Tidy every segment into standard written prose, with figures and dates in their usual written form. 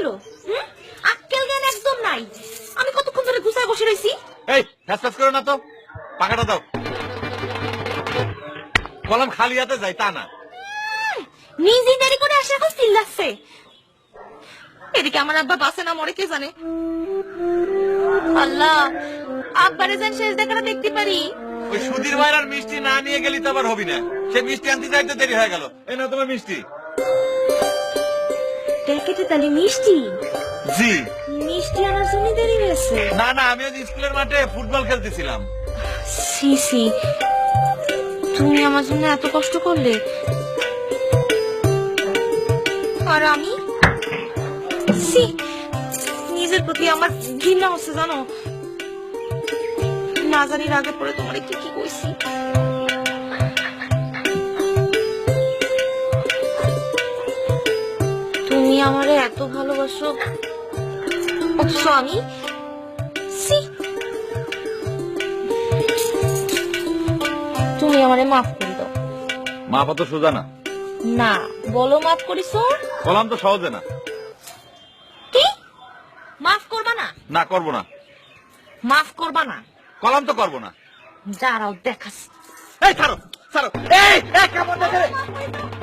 হলো? আক্কেল জ্ঞান একদম নাই। আমি কতক্ষণ ধরে গুছায় বসে রয়েছি। এই ফ্যাস করো না তো, পাখাটা দাও। কলম খালি হাতে যাই তা না, নিজেই দেরি করে আসে এখন চিল্লাচ্ছে। এদিকে আমার আব্বা বাসে না মরে কে জানে। আল্লাহ, আব্বারে যেন শেষ দেখাটা দেখতে পারি। ওই সুধীর ভাইয়ের আর মিষ্টি না নিয়ে গেলি তো আবার হবি না। সে মিষ্টি আনতে যাইতে দেরি হয়ে গেল। এই না তোমার মিষ্টি। প্যাকেটে তালি মিষ্টি? জি। মিষ্টি আনার জন্য দেরি হয়েছে? না না, আমি আজ স্কুলের মাঠে ফুটবল খেলতেছিলাম। সি সি, তুমি আমার জন্য এত কষ্ট করলে, আর আমি সি, নিজের প্রতি আমার ঘৃণা হচ্ছে জানো। না জানি আগে পরে তোমার কি কি কইছি। তুমি আমারে এত ভালোবাসো, অথচ আমি সি, তুমি আমারে মাফ করে দাও। মা তো সোজা না। না বলো মাফ করিছো। কলাম তো সহজে না। কি মাফ করবা না? না করবো না। মাফ করবা না? কলাম তো করবো না। দাঁড়াও দেখাস। এই ছাড়ো ছাড়ো, এই এই কেমন দেখে রে,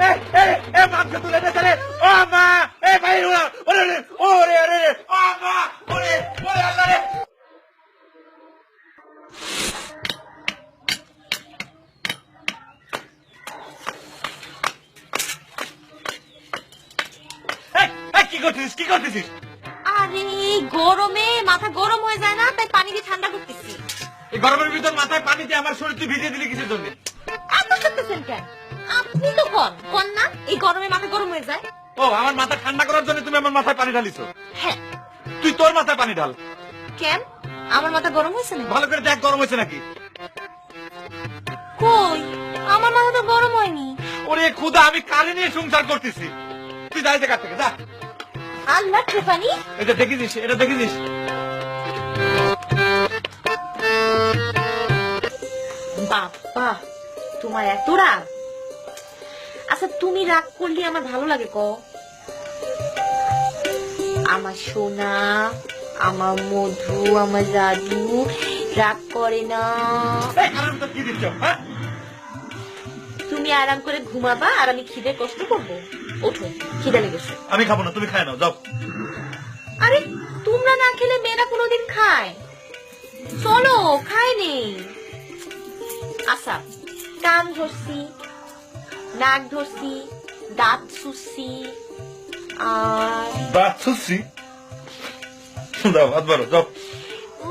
এই এই এই মাংস তুলে দে রে। ও মা, এই ভাই ওরে ওরে ওরে ওরে, ও মা, ওরে ওরে আল্লাহ রে। এই এই কি করছিস, কি করছিস? আরে গরমে মাথা গরম হয়ে যায় না, তাই পানি দিয়ে ঠান্ডা করতেছি। এই গরমের ভিতর মাথায় পানি দিয়ে আমার শরীর তুই ভিজিয়ে দিলি কিসের জন্য? এত করতেছেন কেন? আপনি তো কোন না এই গরমে মাথা গরম হয়ে যায়। ও, আমার মাথা ঠান্ডা করার জন্য তুমি আমার মাথায় পানি ঢালিছো? হ্যাঁ। তুই তোর মাথায় পানি ঢাল। কেন? আমার মাথা গরম হয়েছে না? ভালো করে দেখ গরম হয়েছে নাকি। কই, আমার মাথা তো গরম হয়নি। ওরে খুদা, আমি কালি নিয়ে সংসার করতেছি। তুই যাই দেখা থেকে যা। আল্লাহ ট্রেফানি, এটা দেখেছিস, এটা দেখেছিস? বাবা তোমার এত রাগ। আচ্ছা তুমি রাগ করলে আমার ভালো লাগে ক? আমার সোনা, আমার মধু, আমার জাদু রাগ করে না। এই কারণ তো কি দিচ্ছ? হ্যাঁ, তুমি আরাম করে ঘুমাবা আর আমি খিদে কষ্ট করবো। ওঠো, খিদে লেগেছে। আমি খাবো না, তুমি খায় নাও, যাও। আরে তোমরা না খেলে মেয়েরা কোনোদিন খায়? চলো খায় নেই। আচ্ছা, কান ধরছি, নাক ধরছি, দাঁত চুষছি, আর দাঁত ছুঁচ্ছি। যাও হাত বাড়ো, যাও।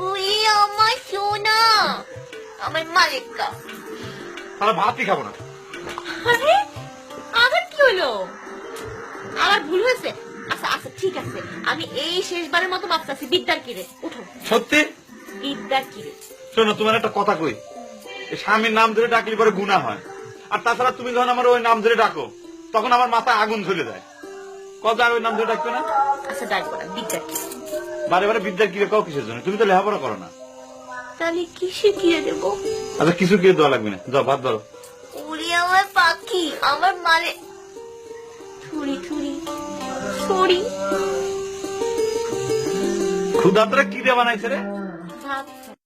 ওই আমার সোনা, আমার মালিকা। তাহলে ভাতই খাবো না। আরে আবার কি হলো? আমার ভুল হয়েছে। আচ্ছা আচ্ছা ঠিক আছে, আমি এই শেষবারের মতো মাপ চাচ্ছি। বিদ্যার কিরে উঠো। সত্যি? বিদ্যার কিরে শোনো, তোমার একটা কথা কই। এই স্বামীর নাম ধরে ডাকলে পরে গুনাহ হয়। আর তাছাড়া তুমি যখন আমার ওই নাম ধরে ডাকো, তখন আমার মাথায় আগুন জ্বলে যায়। কত আর ওই নাম ধরে ডাকবে না? আচ্ছা ডাকবো না, বিদ্যার কিরে। বারে বারে বিদ্যার কিরে কাও কিসের জন্য? তুমি তো লেখাপড়া করো না। তাহলে কি শিখিয়ে দেবো? আচ্ছা কিছু কিনে দেওয়া লাগবে না, যাও ভাত ধরো। উড়ি আমার পাখি, আমার মারে থুড়ি থুড়ি থুড়ি। ক্ষুদাত্রা কি দিয়ে বানাইছে রে? ভাত।